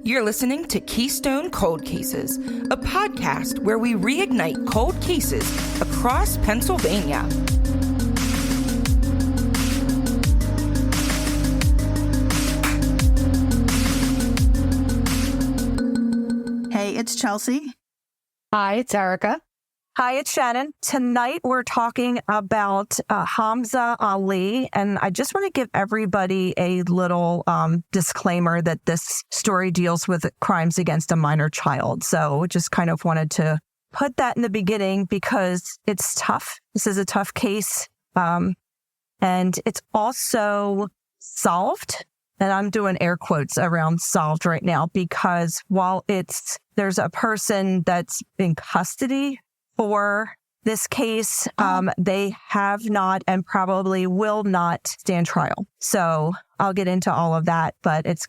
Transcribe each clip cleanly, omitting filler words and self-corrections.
You're listening to Keystone Cold Cases, a podcast where we reignite cold cases across Pennsylvania. Hey, it's Chelsea. Hi, it's Erica. Hi, it's Shannon. Tonight we're talking about Hamza Ali, and I just want to give everybody a little disclaimer that this story deals with crimes against a minor child. So just kind of wanted to put that in the beginning because it's tough. This is a tough case, and it's also solved. And I'm doing air quotes around solved right now because while there's a person that's in custody for this case, they have not and probably will not stand trial. So I'll get into all of that, but it's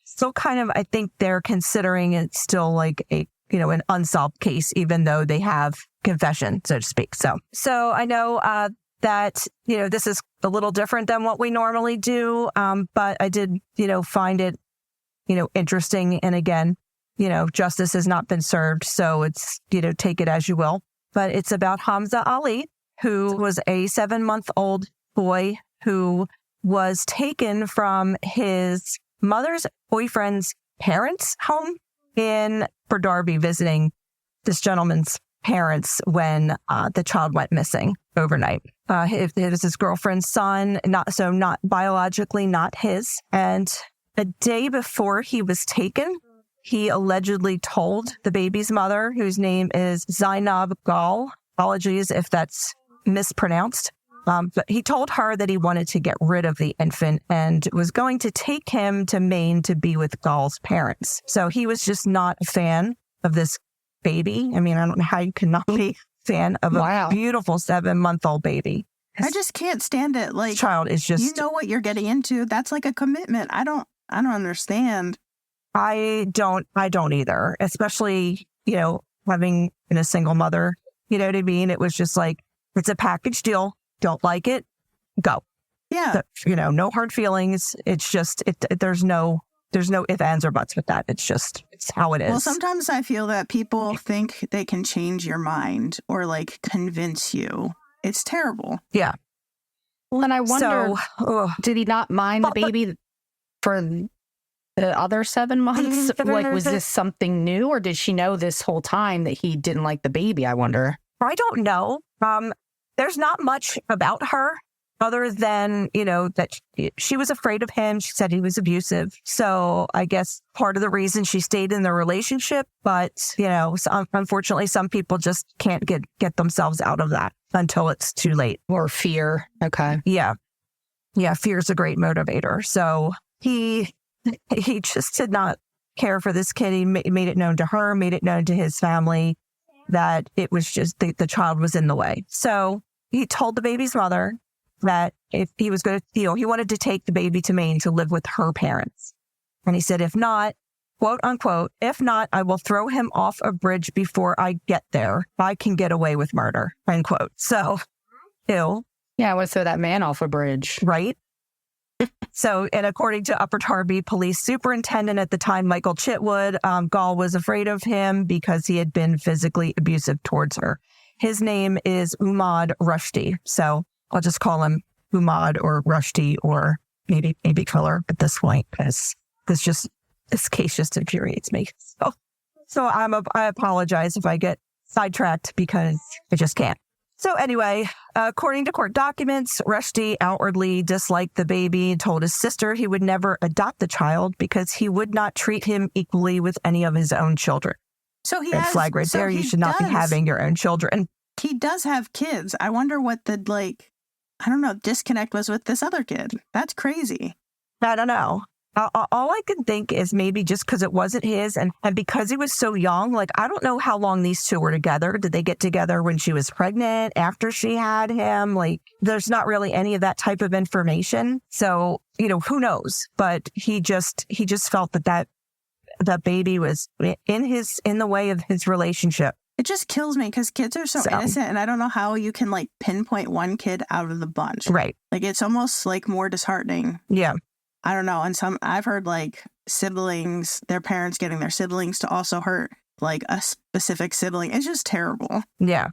still I think they're considering it still like an unsolved case, even though they have confession, so to speak. So I know, that, this is a little different than what we normally do. But I did, find it, interesting. And again, justice has not been served. So it's, take it as you will. But it's about Hamza Ali, who was a 7-month-old boy who was taken from his mother's boyfriend's parents' home for Darby, visiting this gentleman's parents when the child went missing overnight. It was his girlfriend's son, not biologically, not his. And a day before he was taken, he allegedly told the baby's mother, whose name is Zainab Gal, apologies if that's mispronounced, but he told her that he wanted to get rid of the infant and was going to take him to Maine to be with Gal's parents. So he was just not a fan of this baby. I mean, I don't know how you cannot be a fan of a beautiful 7-month-old baby. I just can't stand it. Like, child is just, you know what you're getting into. That's like a commitment. I don't understand. I don't either, especially, having been a single mother, you know what I mean? It was just like, it's a package deal. Don't like it. Go. Yeah. No hard feelings. It's just, there's no ifs, ands, or buts with that. It's how it is. Well, sometimes I feel that people think they can change your mind or like convince you. It's terrible. Yeah. Well, and I wonder, did he not mind the baby for the other 7 months? Like, was this something new, or did she know this whole time that he didn't like the baby? I wonder. I don't know. There's not much about her other than, that she was afraid of him. She said he was abusive. So I guess part of the reason she stayed in the relationship. But, unfortunately, some people just can't get themselves out of that until it's too late. Or fear. Okay. Yeah. Yeah. Fear is a great motivator. So he just did not care for this kid. He made it known to her, made it known to his family that it was just the child was in the way. So he told the baby's mother that if he was going to, he wanted to take the baby to Maine to live with her parents. And he said, if not, quote unquote, if not, I will throw him off a bridge before I get there. I can get away with murder, end quote. So, Yeah, I would throw that man off a bridge. Right. So, and according to Upper Darby Police Superintendent at the time, Michael Chitwood, Gall was afraid of him because he had been physically abusive towards her. His name is Ummad Rushdi. So I'll just call him Ummad or Rushdi or maybe Killer at this point, because this case just infuriates me. So I apologize if I get sidetracked because I just can't. So anyway, according to court documents, Rushdi outwardly disliked the baby and told his sister he would never adopt the child because he would not treat him equally with any of his own children. So he Red flag right there. You should not be having your own children. He does have kids. I wonder what the, disconnect was with this other kid. That's crazy. I don't know. All I can think is maybe just because it wasn't his and because he was so young, I don't know how long these two were together. Did they get together when she was pregnant, after she had him? There's not really any of that type of information. So, who knows? But he just felt that baby was in the way of his relationship. It just kills me because kids are so innocent, and I don't know how you can pinpoint one kid out of the bunch. Right. It's almost more disheartening. Yeah. I don't know. And I've heard siblings, their parents getting their siblings to also hurt like a specific sibling. It's just terrible. Yeah.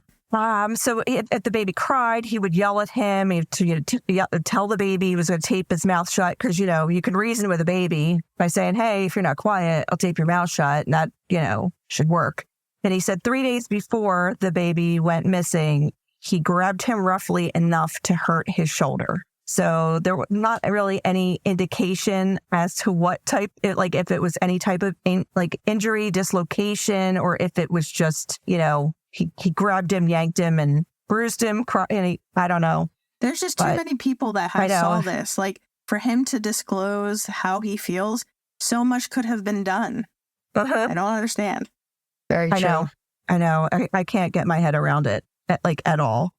So if the baby cried, he would yell at him. He'd tell the baby he was going to tape his mouth shut because, you can reason with a baby by saying, hey, if you're not quiet, I'll tape your mouth shut. And that, should work. And he said 3 days before the baby went missing, he grabbed him roughly enough to hurt his shoulder. So there was not really any indication as to what type, if it was any type of injury, dislocation, or if it was just, he grabbed him, yanked him, and bruised him. I don't know. There's just too many people that have saw this. Like, for him to disclose how he feels, so much could have been done. I don't understand. Very true. I know. I can't get my head around it, at all.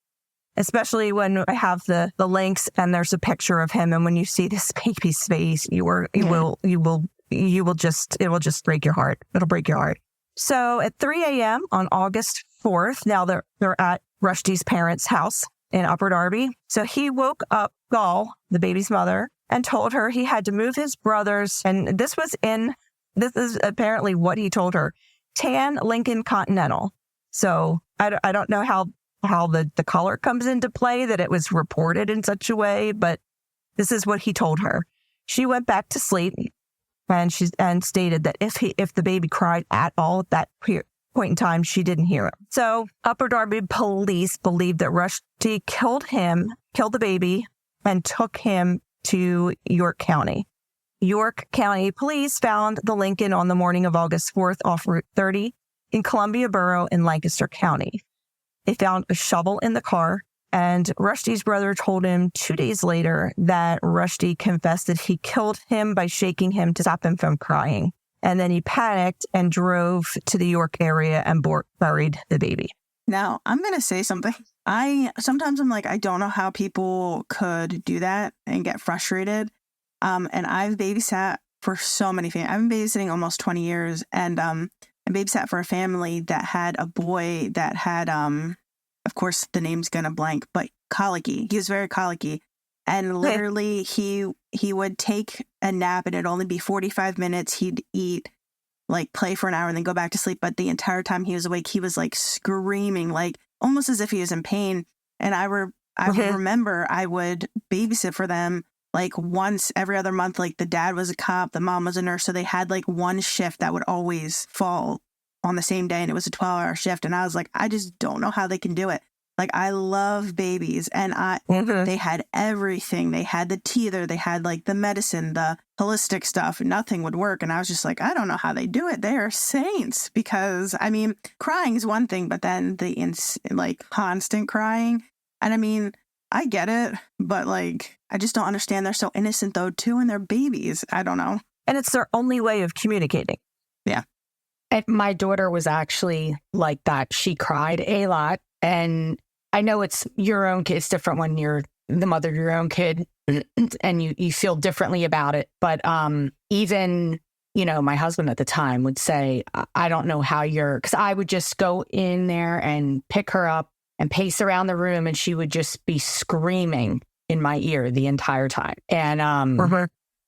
Especially when I have the links and there's a picture of him, and when you see this baby's face, it will just break your heart. It'll break your heart. So at 3 a.m. on August 4th, now they're at Rushdi's parents' house in Upper Darby. So he woke up Gall, the baby's mother, and told her he had to move his brothers. And this is apparently what he told her, tan Lincoln Continental. So I don't know how the color comes into play, that it was reported in such a way, but this is what he told her. She went back to sleep and stated that if the baby cried at all at that point in time, she didn't hear him. So Upper Darby police believe that Rushdi killed the baby, and took him to York County. York County police found the Lincoln on the morning of August 4th off Route 30 in Columbia Borough in Lancaster County. They found a shovel in the car, and Rushdi's brother told him 2 days later that Rushdi confessed that he killed him by shaking him to stop him from crying. And then he panicked and drove to the York area and buried the baby. Now, I'm going to say something. Sometimes I'm like, I don't know how people could do that and get frustrated. And I've babysat for so many families. I've been babysitting almost 20 years, and I babysat for a family that had a boy that had, of course, the name's going to blank, but colicky. He was very colicky. And literally, he would take a nap, and it'd only be 45 minutes. He'd eat, play for an hour, and then go back to sleep. But the entire time he was awake, he was, screaming, almost as if he was in pain. And I remember I would babysit for them, once every other month. The dad was a cop, the mom was a nurse. So they had, one shift that would always fall on the same day, and it was a 12-hour shift. And I was like, I just don't know how they can do it. I love babies, and they had everything. They had the teether, they had the medicine, the holistic stuff. Nothing would work. And I was just like, I don't know how they do it. They are saints, because crying is one thing, but then the constant crying. And I get it, but I just don't understand. They're so innocent though too, and they're babies. I don't know. And it's their only way of communicating. Yeah. And my daughter was actually like that. She cried a lot. And I know it's your own kid. It's different when you're the mother of your own kid and you feel differently about it. But even, my husband at the time would say, I don't know how because I would just go in there and pick her up and pace around the room, and she would just be screaming in my ear the entire time. And,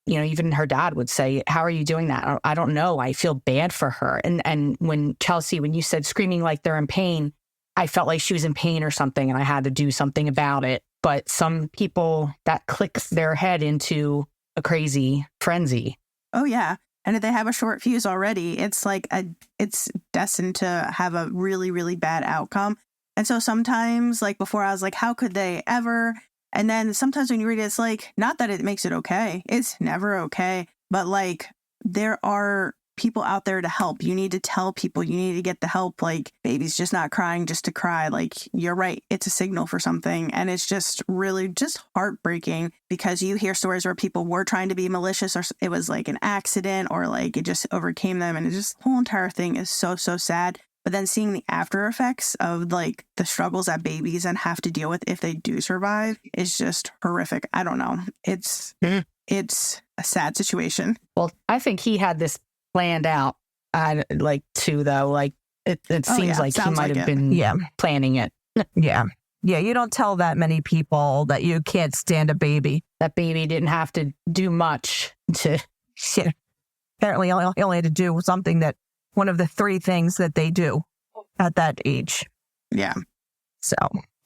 even her dad would say, how are you doing that? I don't know. I feel bad for her. And when you said screaming like they're in pain, I felt like she was in pain or something, and I had to do something about it. But some people, that clicks their head into a crazy frenzy. Oh, yeah. And if they have a short fuse already, it's it's destined to have a really, really bad outcome. And so sometimes, before, I was like, how could they ever? And then sometimes when you read it, it's not that it makes it okay. It's never okay. But there are people out there to help. You need to tell people, you need to get the help. Baby's just not crying just to cry. You're right. It's a signal for something. And it's just really just heartbreaking, because you hear stories where people were trying to be malicious, or it was an accident, or it just overcame them. And the whole entire thing is so, so sad. But then seeing the after effects of the struggles that babies and have to deal with if they do survive is just horrific. I don't know. It's a sad situation. Well, I think he had this planned out, too, though. It seems like he might have been planning it. Yeah. Yeah, you don't tell that many people that you can't stand a baby. That baby didn't have to do much to... apparently he only had to do something that one of the 3 things that they do at that age. Yeah. So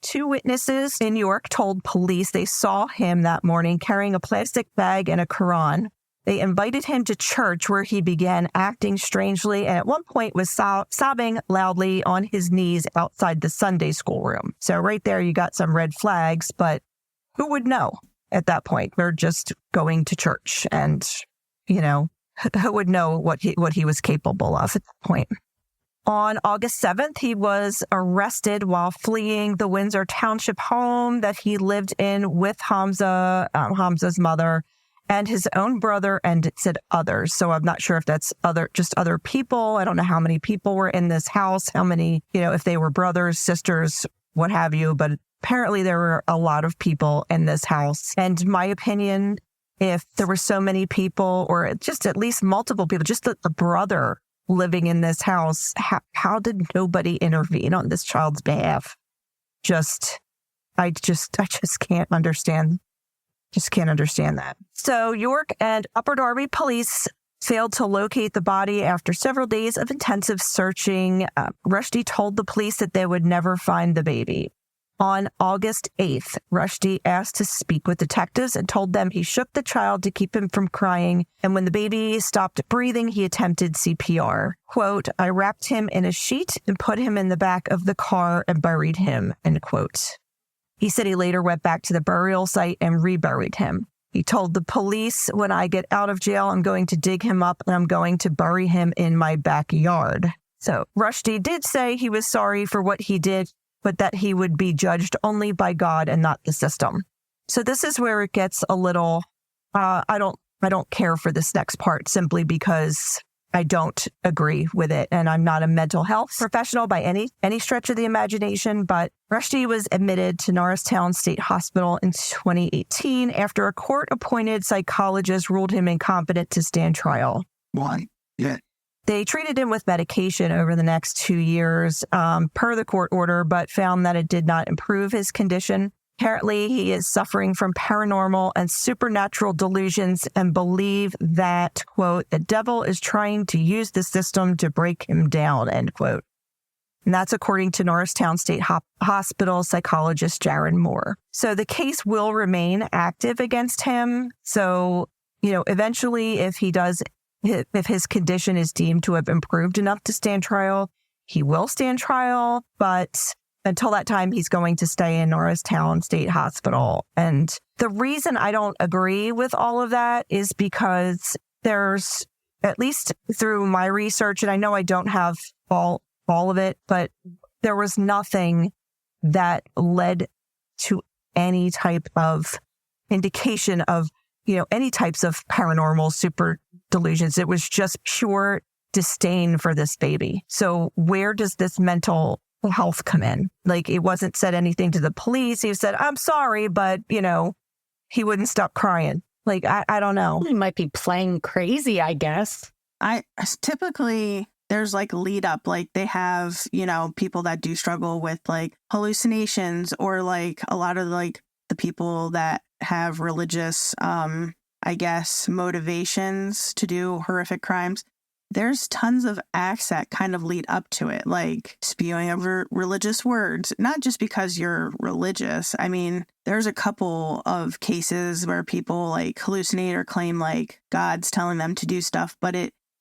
2 witnesses in York told police they saw him that morning carrying a plastic bag and a Quran. They invited him to church where he began acting strangely and at one point was sobbing loudly on his knees outside the Sunday school room. So right there, you got some red flags, but who would know at that point? They're just going to church and, who would know what he was capable of at that point? On August 7th, he was arrested while fleeing the Windsor Township home that he lived in with Hamza's mother, and his own brother, and it said others. So I'm not sure if that's just other people. I don't know how many people were in this house, how many, if they were brothers, sisters, what have you. But apparently there were a lot of people in this house. And my opinion, if there were so many people or just at least multiple people, just the brother living in this house, how did nobody intervene on this child's behalf? I just can't understand. Just can't understand that. So York and Upper Darby police failed to locate the body after several days of intensive searching. Rushdi told the police that they would never find the baby. On August 8th, Rushdi asked to speak with detectives and told them he shook the child to keep him from crying. And when the baby stopped breathing, he attempted CPR. Quote, I wrapped him in a sheet and put him in the back of the car and buried him, end quote. He said he later went back to the burial site and reburied him. He told the police, when I get out of jail, I'm going to dig him up and I'm going to bury him in my backyard. So Rushdi did say he was sorry for what he did, but that he would be judged only by God and not the system. So this is where it gets a little, I don't care for this next part simply because I don't agree with it. And I'm not a mental health professional by any stretch of the imagination, but Rushdi was admitted to Norristown State Hospital in 2018 after a court-appointed psychologist ruled him incompetent to stand trial. Why? Yeah. They treated him with medication over the next 2 years, per the court order, but found that it did not improve his condition. Apparently, he is suffering from paranormal and supernatural delusions and believe that, quote, the devil is trying to use the system to break him down, end quote. And that's according to Norristown State Hospital psychologist Jaron Moore. So the case will remain active against him. So, eventually, if his condition is deemed to have improved enough to stand trial, he will stand trial. But until that time, he's going to stay in Norristown State Hospital. And the reason I don't agree with all of that is because there's, at least through my research, and I know I don't have all of it, but there was nothing that led to any type of indication of, any types of paranormal super delusions. It was just pure disdain for this baby. So where does this mental health come in? Like, it wasn't said anything to the police. He said, I'm sorry, but, he wouldn't stop crying. Like, I don't know. He might be playing crazy, I guess. Typically there's like lead up, like they have, people that do struggle with like hallucinations or like a lot of like the people that have religious, motivations to do horrific crimes. There's tons of acts that kind of lead up to it, like spewing over religious words, not just because you're religious. I mean, there's a couple of cases where people like hallucinate or claim like God's telling them to do stuff, but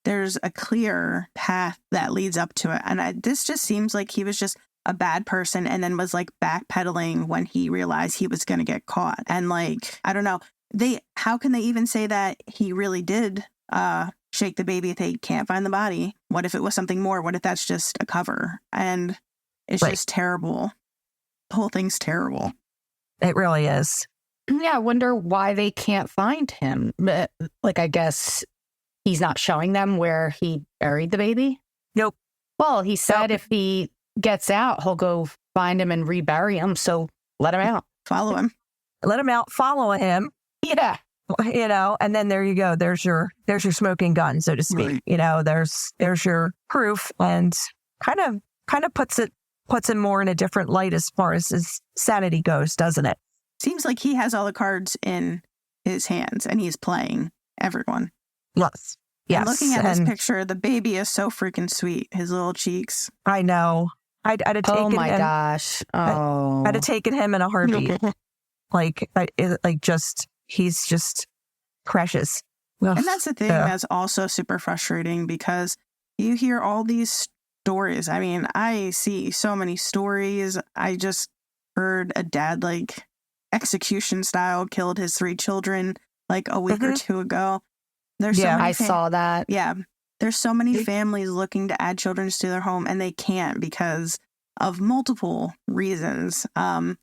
there's a clear path that leads up to it. And this just seems like he was just a bad person and then was like backpedaling when he realized he was going to get caught. And like, I don't know, how can they even say that he really did shake the baby if they can't find the body? What if it was something more? What if that's just a cover? And it's just terrible. The whole thing's terrible. It really is. Yeah, I wonder why they can't find him. Like, I guess he's not showing them where he buried the baby? Nope. Well, he said if he gets out, he'll go find him and rebury him. So let him out. Follow him. Let him out, follow him. Yeah. And then there you go. There's your smoking gun, so to speak. Right. There's your proof, and kind of puts him more in a different light as far as his sanity goes, doesn't it? Seems like he has all the cards in his hands and he's playing everyone. Yes. Yes. And looking at this picture, the baby is so freaking sweet. His little cheeks. I know. I'd have taken Oh my him. gosh. Oh. I'd have taken him in a heartbeat. He's just precious. Ugh. And that's the thing that's also super frustrating because you hear all these stories. I mean, I see so many stories. I just heard a dad, like, execution style, killed his 3 children like a week or 2 ago. There's so many I saw that. Yeah. There's so many families looking to add children to their home and they can't because of multiple reasons. And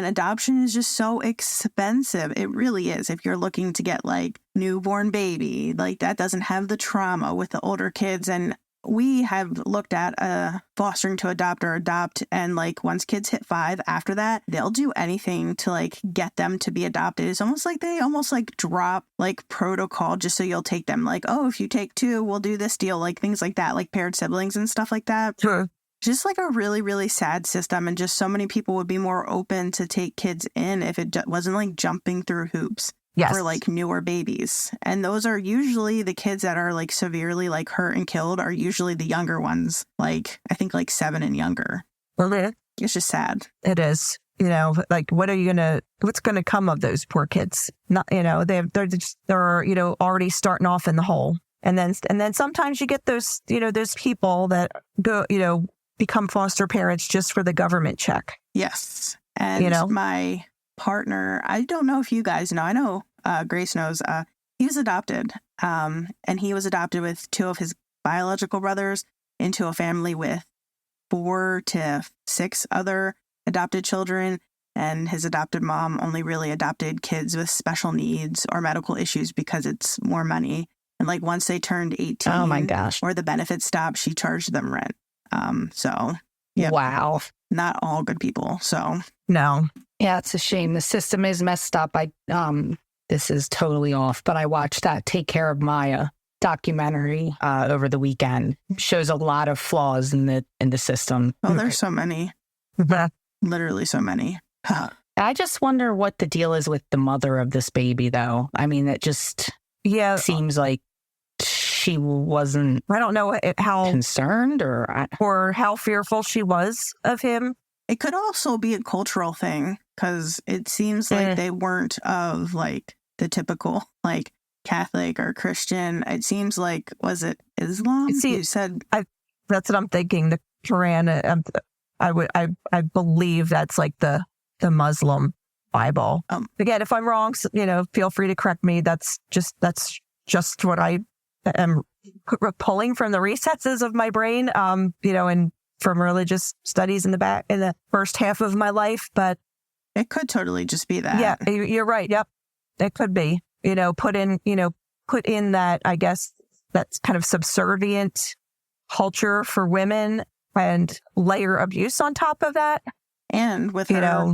adoption is just so expensive. It really is. If you're looking to get like newborn baby, like that doesn't have the trauma with the older kids. And we have looked at fostering to adopt or adopt. And like once kids hit 5 after that, they'll do anything to like get them to be adopted. It's almost like they drop like protocol just so you'll take them. Like, oh, if you take 2, we'll do this deal. Like things like that, like paired siblings and stuff like that. Sure. Just like a really, really sad system. And just so many people would be more open to take kids in if it wasn't like jumping through hoops for like newer babies. And those are usually the kids that are like severely like hurt and killed are usually the younger ones. Like I think like 7 and younger. Well, it's just sad. It is. You know, like what's gonna come of those poor kids? Not, you know, they're already starting off in the hole. And then sometimes you get those people that go, become foster parents just for the government check. Yes. And my partner, I don't know if you guys know, I know Grace knows, he was adopted. And he was adopted with 2 of his biological brothers into a family with 4 to 6 other adopted children. And his adopted mom only really adopted kids with special needs or medical issues because it's more money. And like once they turned 18 oh my gosh, or the benefits stopped, she charged them rent. So yeah. Wow. Not all good people. So no. Yeah, it's a shame. The system is messed up. This is totally off, but I watched that Take Care of Maya documentary over the weekend. Shows a lot of flaws in the system. Oh, there's so many. Literally so many. I just wonder what the deal is with the mother of this baby, though. I mean, it just seems like she wasn't. I don't know how concerned or how fearful she was of him. It could also be a cultural thing because it seems like they weren't of like the typical like Catholic or Christian. It seems like, was it Islam? You said that's what I'm thinking. The Quran. I believe that's like the Muslim Bible. Again, if I'm wrong, feel free to correct me. That's just what I am pulling from the recesses of my brain. And from religious studies in the first half of my life, but it could totally just be that. Yeah, you're right. Yep, it could be. Put in that, I guess, that's kind of subservient culture for women and layer abuse on top of that. And with her,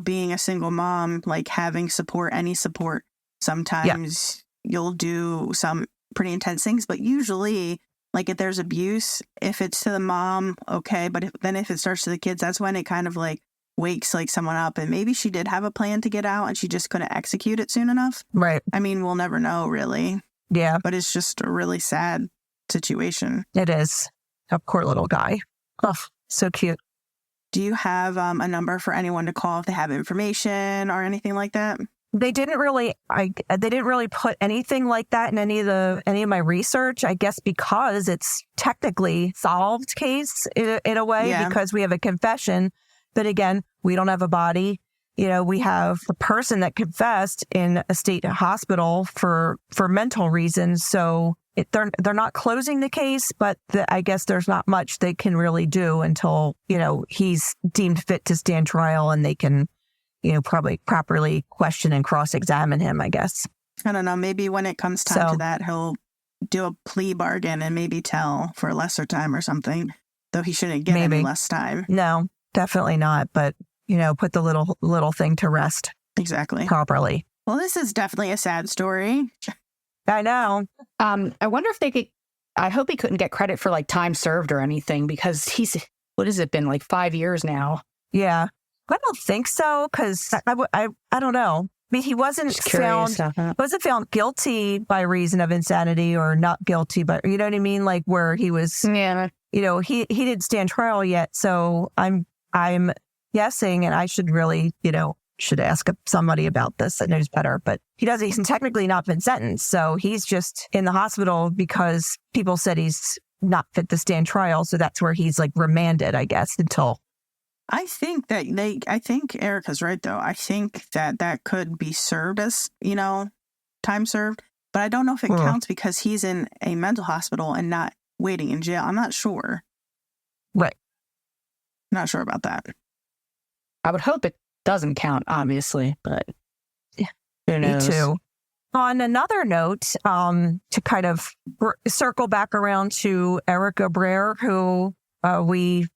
being a single mom, like having any support, sometimes you'll do some pretty intense things, but usually, like if there's abuse, if it's to the mom, okay, but if it starts to the kids, that's when it kind of like wakes like someone up, and maybe she did have a plan to get out and she just couldn't execute it soon enough. Right. I mean, we'll never know really. Yeah. But it's just a really sad situation. It is. A poor little guy. Oh, so cute. Do you have a number for anyone to call if they have information or anything like that? They didn't really put anything like that in any of my research, I guess, because it's technically solved case in a way, because we have a confession. But again, we don't have a body. We have the person that confessed in a state hospital for mental reasons. So they're not closing the case, but I guess there's not much they can really do until, he's deemed fit to stand trial and they can, probably properly question and cross-examine him, I guess. I don't know. Maybe when it comes time to that, he'll do a plea bargain and maybe tell for lesser time or something, though he shouldn't get any less time. No, definitely not. But, put the little thing to rest. Exactly. Properly. Well, this is definitely a sad story. I know. I wonder if they could, I hope he couldn't get credit for like time served or anything, because what has it been, like 5 years now? Yeah. I don't think so, because I don't know. mean, he wasn't found guilty by reason of insanity or not guilty, but you know what I mean? Like where he was, he didn't stand trial yet. So I'm guessing, and I should really, should ask somebody about this that knows better, but he's technically not been sentenced. So he's just in the hospital because people said he's not fit to stand trial. So that's where he's like remanded, I guess, until. I think Erica's right, though. I think that could be served as, time served, but I don't know if it counts because he's in a mental hospital and not waiting in jail. I'm not sure. Right. Not sure about that. I would hope it doesn't count, obviously, but who knows? Me too. On another note, to kind of circle back around to Erica Brer, who we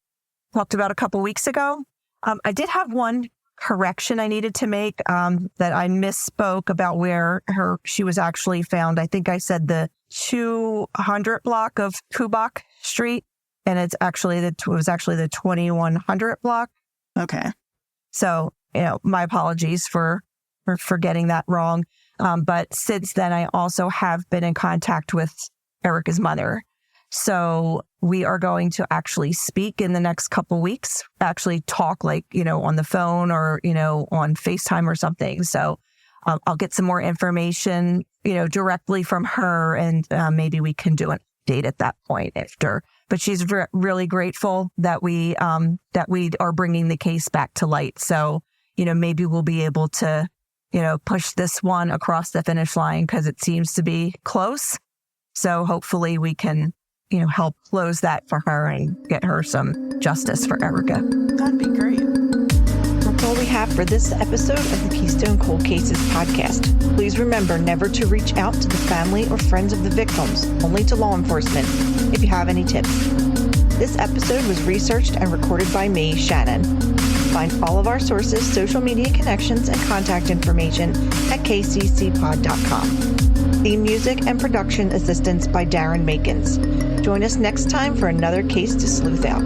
talked about a couple weeks ago. I did have one correction I needed to make that I misspoke about where she was actually found. I think I said the 200 block of Kubak Street, and it was actually the 2100 block. Okay. So, my apologies for getting that wrong. But since then, I also have been in contact with Erica's mother. So we are going to actually speak in the next couple weeks, actually talk on the phone or, on FaceTime or something. So I'll get some more information, directly from her, and maybe we can do an update at that point after. But she's really grateful that we are bringing the case back to light. So, maybe we'll be able to, push this one across the finish line because it seems to be close. So hopefully we can, help close that for her and get her some justice for Erica. That'd be great. That's all we have for this episode of the Keystone Cold Cases podcast. Please remember never to reach out to the family or friends of the victims, only to law enforcement, if you have any tips. This episode was researched and recorded by me, Shannon. Find all of our sources, social media connections, and contact information at kccpod.com. Theme music and production assistance by Darren Makins. Join us next time for another case to sleuth out.